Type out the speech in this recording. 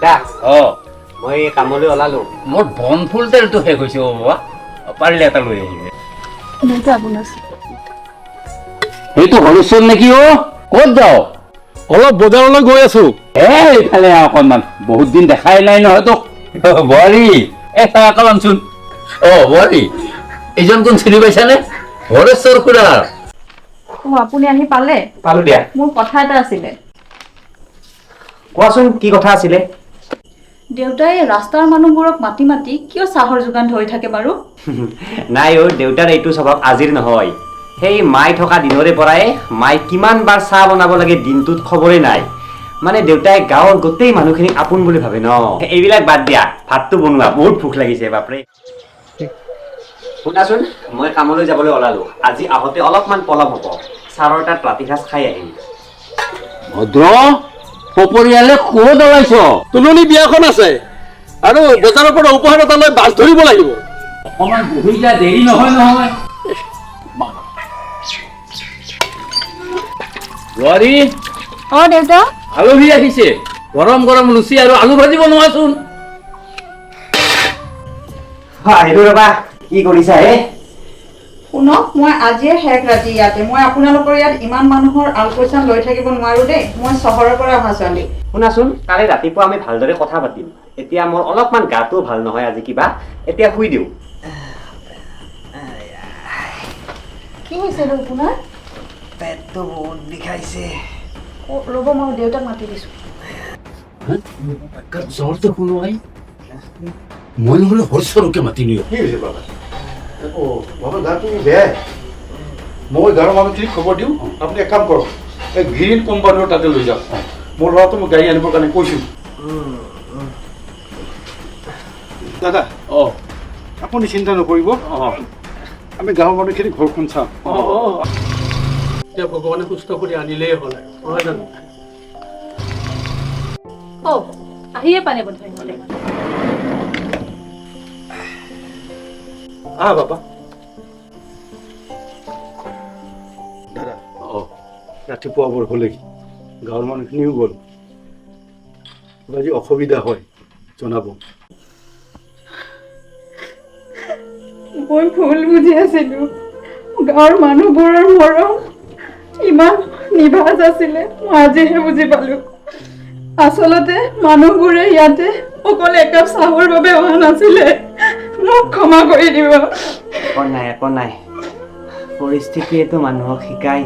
দেউতা মই কামলৈ ওলালো। মোৰ বন ফুল তেলটো শেষ হৈছে বাবা, পাৰিলে এটা লৈ আহিবে। সেইটো হলচল নেকি ক'ত যাও? অলপ বজাৰলৈ গৈ আছো। এইফালে অকণমান, বহুত দিন দেখাই নাই নহয় তোক। বোৱাৰী এটা কামচোন। বোৱাৰী এইজন কোন চিনি পাইছানে? হৰেশ্বৰ খুৰাৰ। আপুনি আহি পালে? পালো দিয়া। মোৰ কথা এটা আছিলে। কোৱাচোন কি কথা আছিলে? দেউতাই ৰাস্তাৰ মানুহবোৰক মাতি মাতি কিয় চাহৰ যোগান ধৰি থাকে বাৰু? নাই দেউতাৰ এইটো স্বভাৱ আজিৰ নহয়। সেই মাই থকা দিনৰে পৰাই মাই কিমান বাৰ চাহ বনাব লাগে দিনটোত খবৰে নাই। মানে দেউতাই গাঁৱৰ গোটেই মানুহখিনিক আপোন বুলি ভাবে ন। এইবিলাক বাদ দিয়া, ভাতটো বনোৱা, বহুত ভোক লাগিছে বাপৰে। শুনাচোন, মই কামলৈ যাবলৈ ওলালো। আজি আহোঁতে অলপমান পলম হ'ব। ছাৰৰ তাত ৰাতি সাঁজ খাই আহিম। ভদ্ৰ সপৰিয়ালে ক'ত ওলাইছ? তুলনি বিয়াখন আছে আৰু বজাৰৰ পৰা উপহাৰ এটা লৈ বাছ ধৰিব লাগিব। অকণমান বহি যা, দেৰি নহয়। বোৱাৰী দেউতা আলহী আহিছে। গৰম গৰম লুচি আৰু আলু ভাজি বনোৱাচোন। আহিলো ৰবা, কি কৰিছা হে? শুনক, মই আজিয়ে শেষ ৰাতি ইয়াতে। মই আপোনালোকৰ ইয়াত ইমান মানুহৰ আলপৈচান লৈ থাকিব নোৱাৰো দেই। মই চহৰৰ পৰা অহা ছোৱালী। শুনাচোন, কালি ৰাতিপুৱা আমি ভালদৰে কথা পাতিম। এতিয়া মোৰ অলপমান গাটো ভাল নহয় আজি কিবা, এতিয়া শুই দিওঁ। কি হৈছে আপোনাৰ? পেটটো বহুত বিষাইছে। ৰ'ব, মই দেউতাক মাতি দিছো। জ্বৰটো শুনোৱাই মই নহ'লে হৰ্ষৰকে মাতি নিও। কি হৈছে বাবা? বাবা গা তুমি বেয়াই। মই গাঁৱৰ মানুহখিনিক খবৰ দিওঁ। আপুনি এক কাম কৰক, এই গ্ৰীণ কোম্পানীৰ তাতে লৈ যাওক। মোৰ ল'ৰাটো মই গাড়ী আনিবৰ কাৰণে কৈছোঁ। দাদা আপুনি চিন্তা নকৰিব, আমি গাঁৱৰ মানুহখিনিক ঘৰখন চাম। এতিয়া ভগৱানে সুস্থ কৰি আনিলেই হ'ল আৰু নহয় জানো? আহিয়ে পালে বোধহয়। বাবা দাদা ৰাতিপুৱা বৰ হ'লেই, গাঁৱৰ মানুহখিনিও গ'ল। আজি অসুবিধা হয় জনাব। মই ভুল বুজি আছিলো। গাঁৱৰ মানুহবোৰৰ মৰম ইমান নিভাঁজ আছিলে, মই আজিহে বুজি পালো। আচলতে মানুহবোৰে ইয়াতে অকল একাপ চাহৰ বাবে অহা নাছিলে। মোক ক্ষমা কৰি দিব। একো নাই, পৰিস্থিতিয়েতো মানুহক শিকায়